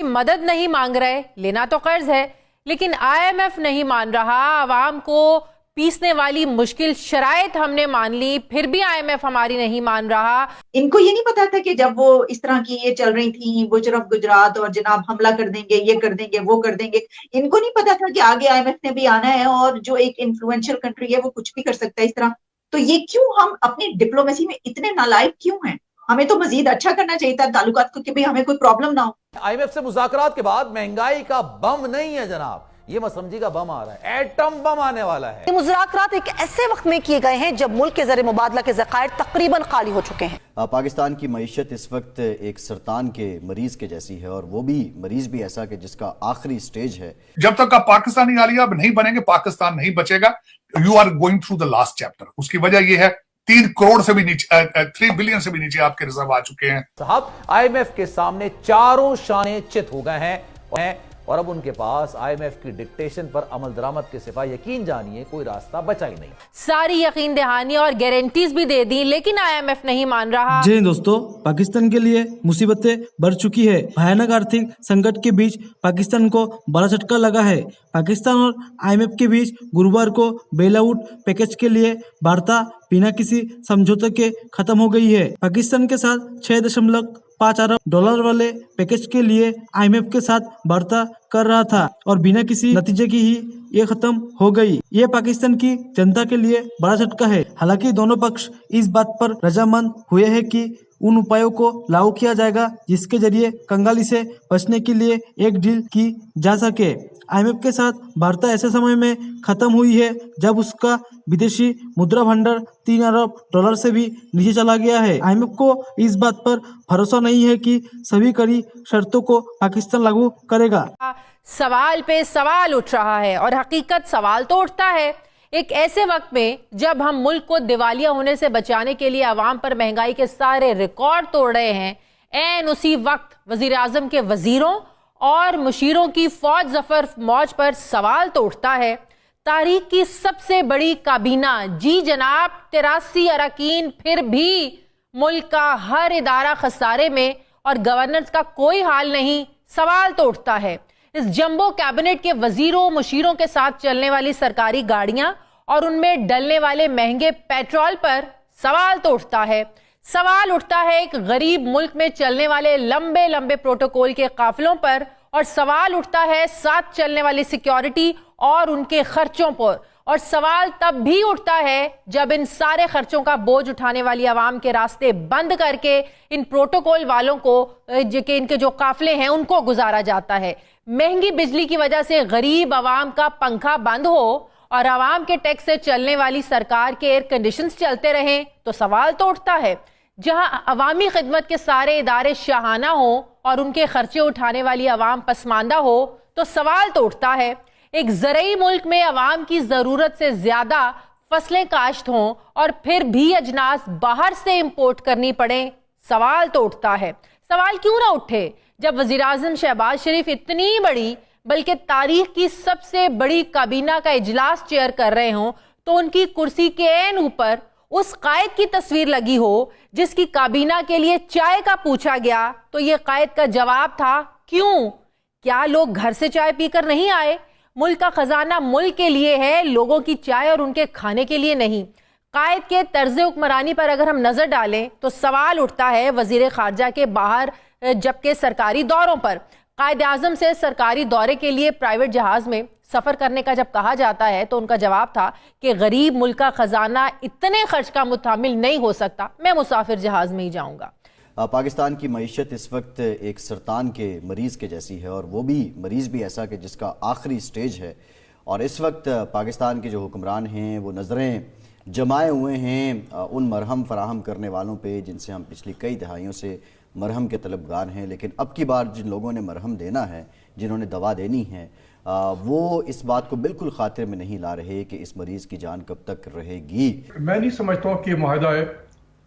मदद नहीं मांग रहे, लेना तो कर्ज है, लेकिन IMF नहीं मान रहा, आवाम को पीसने वाली मुश्किल शराइत हमने मान ली, फिर भी IMF हमारी नहीं मान रहा। इनको ये नहीं पता था कि जब वो इस तरह की ये चल रही थी बुजर ऑफ गुजरात और जनाब हमला कर देंगे, ये कर देंगे, वो कर देंगे, इनको नहीं पता था कि आगे IMF ने भी आना है और जो एक इन्फ्लुएंशियल कंट्री है वो कुछ भी कर सकता है इस तरह। तो ये क्यों हम अपनी डिप्लोमेसी में इतने नालायक क्यों हैं? हमें तो मजीद अच्छा करना चाहिए था ताल्लुकात को कि भी हमें कोई प्रॉब्लम ना हो। IMF से मुज़ाकरात के बाद महंगाई का बम नहीं है जनाब, ये मत समझिएगा बम आ रहा है, एटम बम आने वाला है। मुज़ाकरात एक ऐसे वक्त में किए गए हैं जब मुल्क के ज़र मुबादला के ज़खायर तकरीबन खाली हो चुके हैं। पाकिस्तान की मईशत इस वक्त एक सरतान के मरीज के जैसी है, और वो भी मरीज भी ऐसा कि जिसका आखिरी स्टेज है। जब तक आप पाकिस्तानी आलिया नहीं बनेंगे, पाकिस्तान नहीं बचेगा। You are going through the last chapter. उसकी वजह यह है 3 करोड़ से भी नीचे, 3 बिलियन से भी नीचे आपके रिजर्व आ चुके हैं। साहब IMF के सामने चारों शाने चित हो गए हैं और अब उनके पास IMF की डिक्टेशन पर अमल दरामद के सिवा यकीन जानिए कोई रास्ता बचा ही नहीं। सारी यकीन दहानी और गारंटीज भी दे दी, लेकिन IMF नहीं मान रहा। जी दोस्तों, पाकिस्तान के लिए मुसीबतें बढ़ चुकी है। भयानक आर्थिक संकट के बीच पाकिस्तान को बड़ा झटका लगा है। पाकिस्तान और IMF के बीच गुरुवार को बेल आउट पैकेज के लिए वार्ता बिना किसी समझौते के खत्म हो गई है। पाकिस्तान के साथ 6.5 अरब डॉलर वाले पैकेज के लिए IMF के साथ वार्ता कर रहा था और बिना किसी नतीजे की ही ये खत्म हो गई। ये पाकिस्तान की जनता के लिए बड़ा झटका है। हालांकि दोनों पक्ष इस बात पर रजामंद हुए हैं कि उन उपायों को लागू किया जाएगा जिसके जरिए कंगाली से बचने के लिए एक डील की जा सके। IMF के साथ वार्ता ऐसे समय में खत्म हुई है जब उसका विदेशी मुद्रा भंडार 3 अरब डॉलर से भी नीचे चला गया है। IMF को इस बात पर भरोसा नहीं है कि सभी कड़ी शर्तों को पाकिस्तान लागू करेगा। सवाल पे सवाल उठ रहा है और हकीकत सवाल तो उठता है। एक ऐसे वक्त में जब हम मुल्क को दिवालिया होने से बचाने के लिए आवाम पर महंगाई के सारे रिकॉर्ड तोड़ रहे हैं, ऐन उसी वक्त वजीर आजम के वजीरों और मुशीरों की फौज जफर मौज पर सवाल तो उठता है। तारीख की सबसे बड़ी काबीना, जी जनाब 83 अरकान, फिर भी मुल्क का हर इदारा खसारे में और गवर्नेंस का कोई हाल नहीं। सवाल तो उठता है, इस जंबो कैबिनेट के वजीरों मुशीरों के साथ चलने वाली सरकारी गाड़ियां और उनमें डलने वाले महंगे पेट्रोल पर सवाल तो उठता है। सवाल उठता है एक गरीब मुल्क में चलने वाले लंबे लंबे प्रोटोकॉल के काफिलों पर, और सवाल उठता है साथ चलने वाली सिक्योरिटी और उनके खर्चों पर। और सवाल तब भी उठता है जब इन सारे खर्चों का बोझ उठाने वाली आवाम के रास्ते बंद करके इन प्रोटोकॉल वालों को, इनके जो काफिले हैं, उनको गुजारा जाता है। महंगी बिजली की वजह से गरीब आवाम का पंखा बंद हो और आवाम के टैक्स से चलने वाली सरकार के एयर कंडीशंस चलते रहें तो सवाल तो उठता है। जहां अवामी खिदमत के सारे इदारे शाहाना हो और उनके खर्चे उठाने वाली आवाम पसमानदा हो तो सवाल तो उठता है। एक ज़रई मुल्क में आवाम की ज़रूरत से ज़्यादा फसलें काश्त हों और फिर भी अजनास बाहर से इंपोर्ट करनी पड़े, सवाल तो उठता है। सवाल क्यों ना उठे जब वज़ीर आज़म शहबाज शरीफ इतनी बड़ी, बल्कि तारीख की सबसे बड़ी काबीना का इजलास चेयर कर रहे हों तो उनकी कुर्सी के ऐन ऊपर उस कायद की तस्वीर लगी हो जिसकी काबीना के लिए चाय का पूछा गया तो ये कायद का जवाब था क्यों? क्या लोग घर से चाय पीकर नहीं आए? मुल्क का खजाना मुल्क के लिए है, लोगों की चाय और उनके खाने के लिए नहीं। कायद के तर्ज हुक्मरानी पर अगर हम नजर डालें तो सवाल उठता है वजीर खारजा के बाहर जबकि सरकारी दौरों पर। कायद आजम से सरकारी दौरे के लिए प्राइवेट जहाज में सफर करने का जब कहा जाता है तो उनका जवाब था कि गरीब मुल्क का खजाना इतने खर्च का मुतामिल नहीं हो सकता, मैं मुसाफिर जहाज में ही जाऊंगा। पाकिस्तान की मईशत इस वक्त एक सरतान के मरीज के जैसी है, और वो भी मरीज भी ऐसा कि जिसका आखिरी स्टेज है। और इस वक्त पाकिस्तान के जो हुक्मरान हैं वो नज़रें जमाए हुए हैं उन मरहम फराहम करने वालों पे जिनसे हम पिछली कई दहाइयों से मरहम के तलबगार हैं। लेकिन अब की बार जिन लोगों ने मरहम देना है, जिन्होंने दवा देनी है, वो इस बात को बिल्कुल खातिर में नहीं ला रहे कि इस मरीज की जान कब तक रहेगी। मैं नहीं समझता हूँ कि माहिदा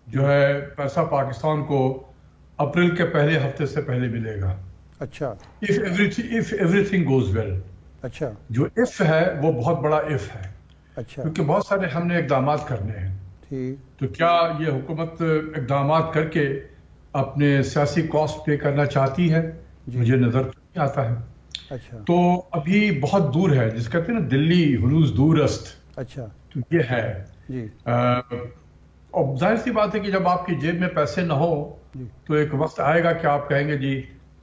जो है पैसा पाकिस्तान को अप्रैल के पहले हफ्ते से पहले मिलेगा। अच्छा, इफ एवरीथिंग गोज वेल। अच्छा, जो इफ है वो बहुत बड़ा इफ है। अच्छा, क्योंकि बहुत सारे हमने इकदाम करने हैं। ठीक, तो क्या ये हुकूमत इकदाम करके अपने सियासी कॉस्ट पे करना चाहती है? मुझे नजर नहीं आता है। अच्छा तो अभी बहुत दूर है, जिस कहते हैं ना दिल्ली हुनूस दूरस्त, अच्छा तो ये है। जी और जाहिर सी बात है कि जब आपकी जेब में पैसे ना हो तो एक वक्त आएगा कि आप कहेंगे जी,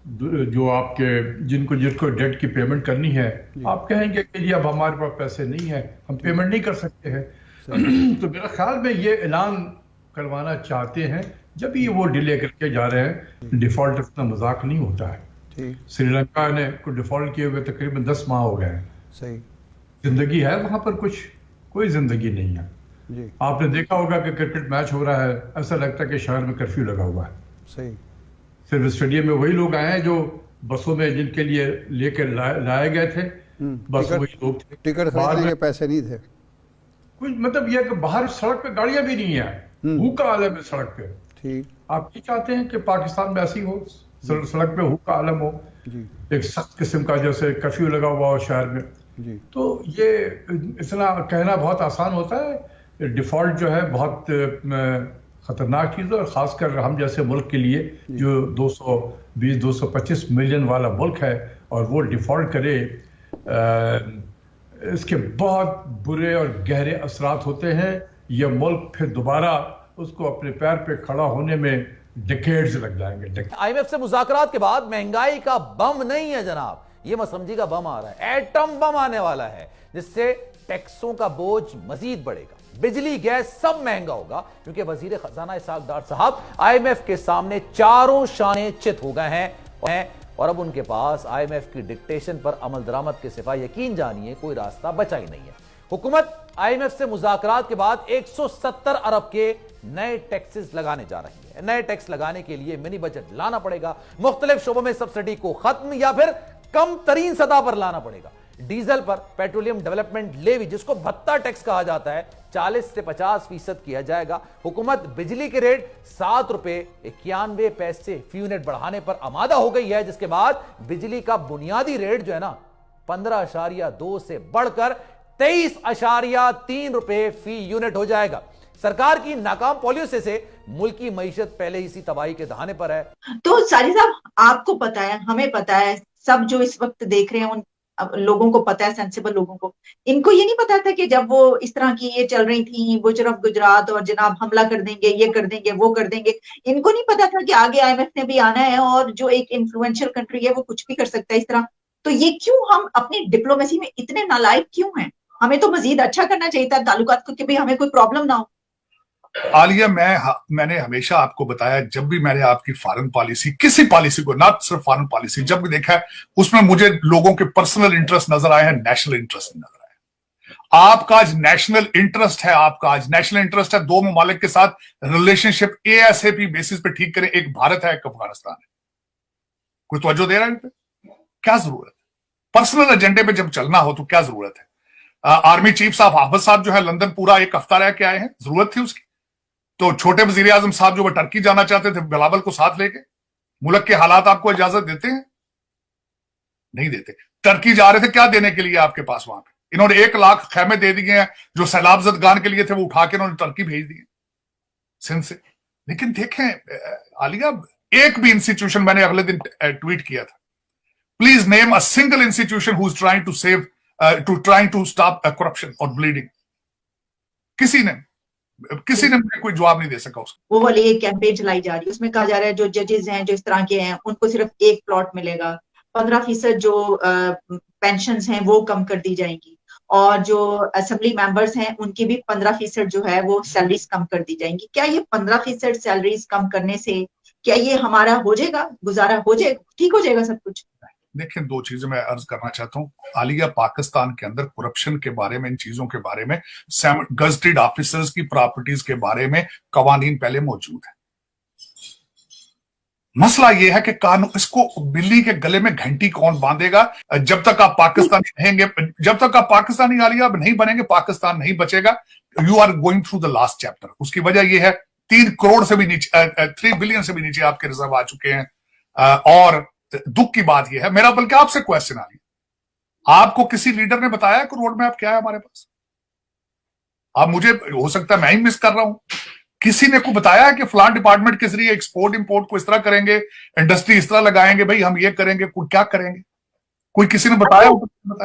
जो आपके जिनको डेट की पेमेंट करनी है, आप कहेंगे कि जी अब हमारे पास पैसे नहीं है, हम पेमेंट नहीं कर सकते हैं। तो मेरा ख्याल में ये ऐलान करवाना चाहते हैं, जब ये वो डिले करके जा रहे हैं। डिफॉल्ट इतना मजाक नहीं होता है। ठीक श्रीलंका ने डिफॉल्ट किए हुए तकरीबन 10 माह हो गए हैं। सही जिंदगी है वहां पर, कोई जिंदगी नहीं है। जी आपने देखा होगा कि क्रिकेट मैच हो रहा है, ऐसा लगता है कि शहर में कर्फ्यू लगा हुआ है। सही सिर्फ स्टेडियम में वही लोग आए हैं जो बसों में जिनके लिए लेकर लाए गए थे, बस वही लोग थे। टिकट बाहर खरीदने में के पैसे नहीं थे। कुछ मतलब यह कि बाहर सड़क पे गाड़ियां भी नहीं है, हुक्का आलम है सड़क पे। ठीक आप ये चाहते हैं कि पाकिस्तान में ऐसी हो, सड़क पे हुक्का आलम हो, जी एक सख्त किस्म का जैसे कर्फ्यू लगा हुआ हो शहर में। जी तो ये इतना कहना बहुत आसान होता है। डिफॉल्ट जो है बहुत खतरनाक चीज है, और खासकर हम जैसे मुल्क के लिए जो 220-225 मिलियन वाला मुल्क है, और वो डिफॉल्ट करे, इसके बहुत बुरे और गहरे असरात होते हैं। यह मुल्क फिर दोबारा उसको अपने पैर पे खड़ा होने में डिकेड्स लग जाएंगे। आईएमएफ से मुज़ाकरात के बाद महंगाई का बम नहीं है जनाब, ये मत समझिएगा बम आ रहा है, एटम बम आने वाला है, जिससे टैक्सों का बोझ मजीद बढ़ेगा, बिजली गैस सब महंगा होगा, क्योंकि वजीर खजाना इसहाक डार साहब आईएमएफ के सामने चारों शाने चित हो गए हैं और अब उनके पास आईएमएफ की डिक्टेशन पर अमल दरामद के सिवा यकीन जानिए कोई रास्ता बचा ही नहीं है। हुकूमत आईएमएफ से मुज़ाकरात के बाद 170 अरब के नए टैक्सेस लगाने जा रही है। नए टैक्स लगाने के लिए मिनी बजट लाना पड़ेगा, मुख्तलिफ शोबों में सब्सिडी को खत्म या फिर कम तरीन सतह पर लाना पड़ेगा। डीजल पर पेट्रोलियम डेवलपमेंट लेवी, जिसको भत्ता टैक्स कहा जाता है, 40 से 50% किया जाएगा। हुकूमत बिजली के रेट 7 रुपए 91 पैसे फी यूनिट बढ़ाने पर आमादा हो गई है, जिसके बाद बिजली का बुनियादी रेट जो है ना 15.2 से बढ़कर 23.3 रुपए फी यूनिट हो जाएगा। सरकार की नाकाम पॉलिसी से मुल्क की मईशत पहले ही सी तबाही के दहाने पर है। तो सारी साहब, आपको पता है, हमें पता है, सब जो इस वक्त देख रहे हैं उन लोगों को पता है, सेंसिबल लोगों को, इनको ये नहीं पता था कि जब वो इस तरह की ये चल रही थी बुजर ऑफ गुजरात और जनाब हमला कर देंगे, ये कर देंगे, वो कर देंगे, इनको नहीं पता था कि आगे आईएमएफ ने भी आना है और जो एक इन्फ्लुएंशियल कंट्री है वो कुछ भी कर सकता है इस तरह। तो ये क्यों हम अपनी डिप्लोमेसी में इतने नालायक क्यों हैं? हमें तो मजीद अच्छा करना चाहिए था ताल्लुकात को, कि भाई हमें कोई प्रॉब्लम ना हो। आलिया, मैंने हमेशा आपको बताया, जब भी मैंने आपकी फॉरेन पॉलिसी, किसी पॉलिसी को, ना सिर्फ फॉरेन पॉलिसी, जब भी देखा है उसमें मुझे लोगों के पर्सनल इंटरेस्ट नजर आए हैं, नेशनल इंटरेस्ट नजर आए। आपका आज नेशनल इंटरेस्ट है, आपका आज नेशनल इंटरेस्ट है दो ममालिक के साथ रिलेशनशिप एएसएपी बेसिस पे ठीक करें, एक भारत है एक अफगानिस्तान है। कोई तवज्जो दे रहा है? क्या जरूरत है? पर्सनल एजेंडे पे जब चलना हो तो क्या जरूरत है? आर्मी चीफ साहब हाफिज साहब जो है लंदन पूरा एक हफ्ता रह के आए हैं, जरूरत थी उसकी? तो छोटे वजीर आजम साहब जो वो टर्की जाना चाहते थे बिलावल को साथ लेके, मुल्क के हालात आपको इजाजत देते हैं? नहीं देते। टर्की जा रहे थे, क्या देने के लिए आपके पास वहां पे? इन्होंने 1 लाख खैमे दे दिए हैं जो सैलाब ज़दगान के लिए थे, वो उठा के इन्होंने टर्की भेज दिए सिंध से। लेकिन देखें आलिया, एक भी इंस्टीट्यूशन, मैंने अगले दिन ट्वीट किया था, please name a single institution who is trying to stop corruption और ब्लीडिंग। किसी ने मुझे कोई जवाब नहीं दे सका उसका। वो वाली एक कैंपेन चलाई जा रही है, उसमें कहा जा रहा है जो जजेस हैं जो इस तरह के हैं उनको सिर्फ एक प्लॉट मिलेगा, 15% जो पेंशन्स हैं वो कम कर दी जाएंगी, और जो असेंबली मेंबर्स हैं उनकी भी 15% जो है वो सैलरीज कम कर दी जाएंगी। क्या ये 15% सैलरीज कम करने से क्या ये हमारा हो जाएगा, गुजारा हो जाएगा, ठीक हो जाएगा सब कुछ? देखिए, 2 चीजें मैं अर्ज करना चाहता हूं आलिया। पाकिस्तान के अंदर करप्शन के बारे में, इन चीजों के बारे में, गजटेड ऑफिसर्स की प्रॉपर्टीज के बारे में कवानीन पहले मौजूद है। मसला यह है कि कानून, इसको बिल्ली के गले में घंटी कौन बांधेगा? जब तक आप पाकिस्तानी रहेंगे, जब तक आप पाकिस्तानी आलिया नहीं बनेंगे, पाकिस्तान नहीं बचेगा। You are going through the last chapter. उसकी वजह यह है 3 करोड़ से भी नीचे, 3 बिलियन से भी नीचे आपके रिजर्व आ चुके हैं। और दुख की बात यह है, मेरा बल्कि आपसे क्वेश्चन आ रही है, आपको किसी लीडर ने बताया कि रोड मैप क्या है हमारे पास? आप, मुझे हो सकता है मैं ही मिस कर रहा हूं, किसी ने को बताया है कि फलान डिपार्टमेंट के जरिए एक्सपोर्ट इंपोर्ट को इस तरह करेंगे, इंडस्ट्री इस तरह लगाएंगे, भाई हम ये करेंगे, कोई क्या करेंगे? कोई किसी ने बताया?